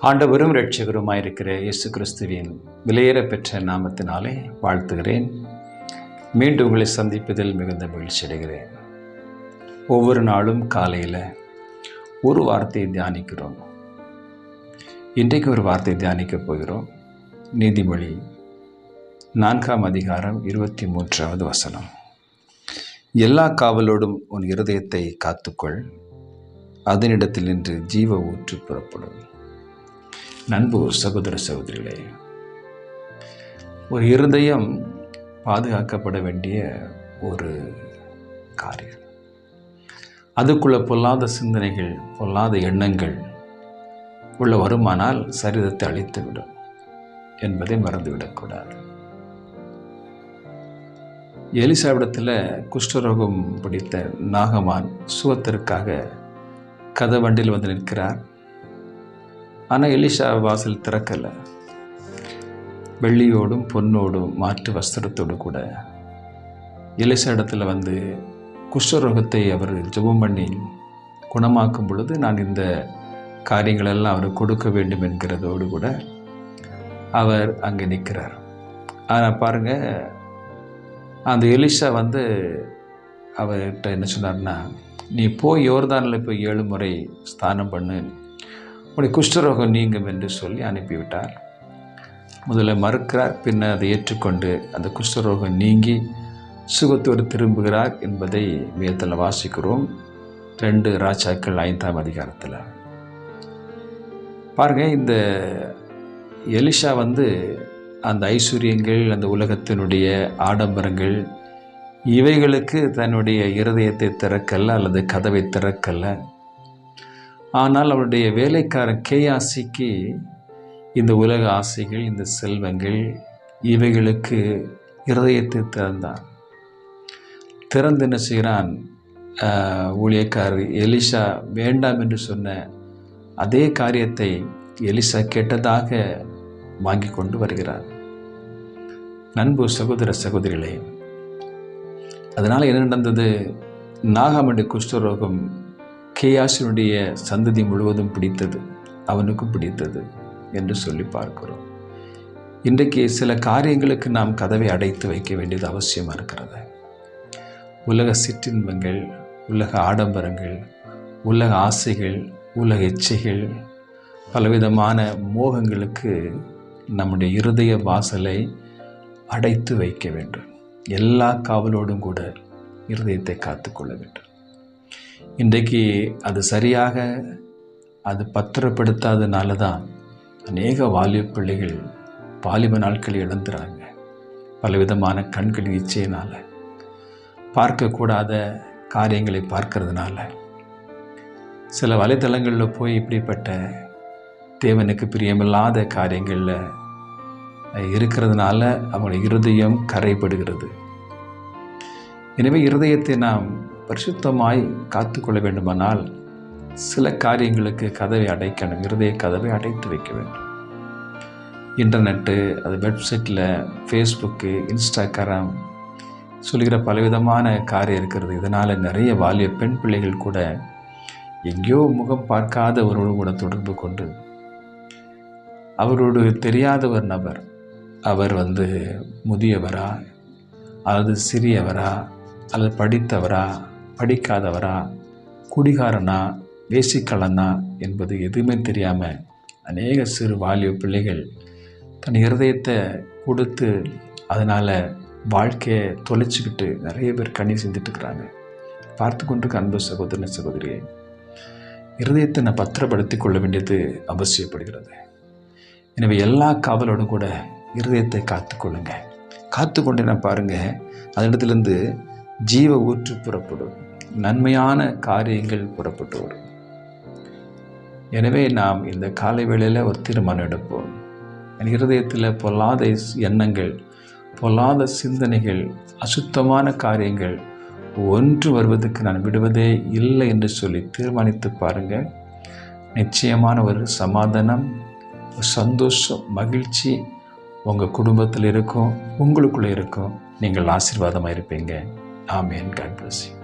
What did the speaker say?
ஆண்டவரும் இரட்சகருமாயிருக்கிற இயேசு கிறிஸ்துவின் விலையேற பெற்ற நாமத்தினாலே வாழ்த்துகிறேன். மீண்டும் உங்களை சந்திப்பதில் மிகுந்த மகிழ்ச்சி அடைகிறேன். ஒவ்வொரு நாளும் காலையில் ஒரு வார்த்தையை தியானிக்கிறோம். இன்றைக்கு ஒரு வார்த்தை தியானிக்கப் போகிறோம். நீதிமொழி 4ஆம் அதிகாரம் 23வது வசனம். எல்லா காவலோடும் உன் இருதயத்தை காத்துக்கொள், அதனிடத்தில் நின்று ஜீவ ஊற்று புறப்படும். நண்பு சகோதர சகோதரிகளே, ஒரு இருதயம் பாதுகாக்கப்பட வேண்டிய ஒரு காரியம். அதுக்குள்ள பொல்லாத சிந்தனைகள், பொல்லாத எண்ணங்கள் உள்ள வருமானால் சரீரத்தை அழித்துவிடும் என்பதை மறந்துவிடக்கூடாது. எலிசாவிடத்தில் குஷ்டரோகம் பிடித்த நாகமான் சுகத்திற்காக கதவண்டில் வந்து நிற்கிறார். ஆனால் எலிசா வாசல் திறக்கலை. வெள்ளியோடும் பொன்னோடும் மாற்று வஸ்திரத்தோடு கூட எலிசா இடத்துல வந்து குஷ்டரோகத்தை அவர் ஜெபம் பண்ணி குணமாக்கும் பொழுது நான் இந்த காரியங்களெல்லாம் அவருக்கு கொடுக்க வேண்டும் என்கிறதோடு கூட அவர் அங்கே நிற்கிறார். ஆனால் பாருங்கள், அந்த எலிசா வந்து அவர்கிட்ட என்ன சொன்னார்னா, நீ போய் யோர்தானில் போய் 7 முறை ஸ்நானம் பண்ணு, உடைய குஷ்டரோகம் நீங்கும் என்று சொல்லி அனுப்பிவிட்டார். முதல்ல மறுக்கிறார், பின்னர் அதை ஏற்றுக்கொண்டு அந்த குஷ்டரோகம் நீங்கி சுகத்தோடு திரும்புகிறார் என்பதை வேதத்தில் வாசிக்கிறோம். 2 ராஜாக்கள் 5ஆம் அதிகாரத்தில் பாருங்கள். இந்த எலிசா வந்து அந்த ஐஸ்வர்யங்கள், அந்த உலகத்தினுடைய ஆடம்பரங்கள், இவைகளுக்கு தன்னுடைய இருதயத்தை திறக்கல்ல அல்லது கதவை திறக்கல்ல. ஆனால் அவருடைய வேலைக்காரன் கேயாசிக்கு இந்த உலக ஆசைகள், இந்த செல்வங்கள், இவைகளுக்கு இருதயத்தை திறந்தான். திறந்து என்ன செய்கிறான்? ஊழியக்காரர் எலிசா வேண்டாம் என்று சொன்ன அதே காரியத்தை எலிசா கேட்டதாக வாங்கி கொண்டு வருகிறார். நண்பு சகோதர சகோதரிகளே, அதனால் என்ன நடந்தது? நாகமண்டி குஷ்டரோகம் கேயாசினுடைய சந்ததி முழுவதும் பிடித்தது, அவனுக்கும் பிடித்தது என்று சொல்லி பார்க்கிறோம். இன்றைக்கு சில காரியங்களுக்கு நாம் கதவை அடைத்து வைக்க வேண்டியது அவசியமாக இருக்கிறது. உலக சிற்றின்பங்கள், உலக ஆடம்பரங்கள், உலக ஆசைகள், உலக இச்சைகள், பலவிதமான மோகங்களுக்கு நம்முடைய இருதய வாசலை அடைத்து வைக்க வேண்டும். எல்லா காவலோடும் கூட இருதயத்தை காத்துக்கொள்ள வேண்டும். இன்றைக்கு அது சரியாக அது பத்திரப்படுத்தாதனால தான் அநேக வாலிப பிள்ளைகள் வாலிப நாட்களை இழந்துறாங்க. பலவிதமான கண்களின் இச்சையினால், பார்க்கக்கூடாத காரியங்களை பார்க்கறதுனால, சில வலைத்தளங்களில் போய் இப்படிப்பட்ட தேவனுக்கு பிரியமில்லாத காரியங்களில் இருக்கிறதுனால அவங்களுடைய இருதயம் கரைப்படுகிறது. எனவே இருதயத்தை நாம் பரிசுத்தமாய் காத்துக்கொள்ள வேண்டுமானால் சில காரியங்களுக்கு கதவை அடைக்கணும். இருதய கதவை அடைத்து வைக்க வேண்டும். இன்டர்நெட்டு, அது வெப்சைட்டில், ஃபேஸ்புக்கு, இன்ஸ்டாகிராம் சொல்கிற பலவிதமான காரியம் இருக்கிறது. இதனால் நிறைய வாலிய பெண் பிள்ளைகள் கூட எங்கேயோ முகம் பார்க்காதவரோடு கூட தொடர்பு கொண்டு அவரோடு தெரியாத ஒரு நபர், அவர் வந்து முதியவரா அல்லது சிறியவரா அல்லது படித்தவரா படிக்காதவரா, குடிகாரனா வேசிக்கலனா என்பது எதுவுமே தெரியாமல் அநேக சிறு வாலிப பிள்ளைகள் தன் இருதயத்தை கொடுத்து அதனால் வாழ்க்கையை தொலைச்சிக்கிட்டு நிறைய பேர் கண்ணீர் சிந்திட்டுருக்கிறாங்க. பார்த்து கொண்டிருக்க அன்பு சகோதரன் சகோதரியை, இருதயத்தை நான் பத்திரப்படுத்தி கொள்ள வேண்டியது அவசியப்படுகிறது. எனவே எல்லா காவலோடும் கூட இருதயத்தை காத்துக்கொள்ளுங்க. காத்துக்கொண்டு நான் பாருங்கள், அதனிடத்துலேருந்து ஜீவ ஊற்று புறப்படும், நன்மையான காரியங்கள் புறப்பட்டு வரும். எனவே நாம் இந்த காலை வேளையில் ஒரு தீர்மானம் எடுப்போம். என் இருதயத்தில் பொல்லாத எண்ணங்கள், பொல்லாத சிந்தனைகள், அசுத்தமான காரியங்கள் ஒன்று வருவதற்கு நான் விடுவதே இல்லை என்று சொல்லி தீர்மானித்து பாருங்கள். நிச்சயமான ஒரு சமாதானம், ஒரு சந்தோஷம், மகிழ்ச்சி உங்கள் குடும்பத்தில் இருக்கும், உங்களுக்குள்ளே இருக்கும். நீங்கள் ஆசீர்வாதமாக இருப்பீங்க. ஆமென். God bless you.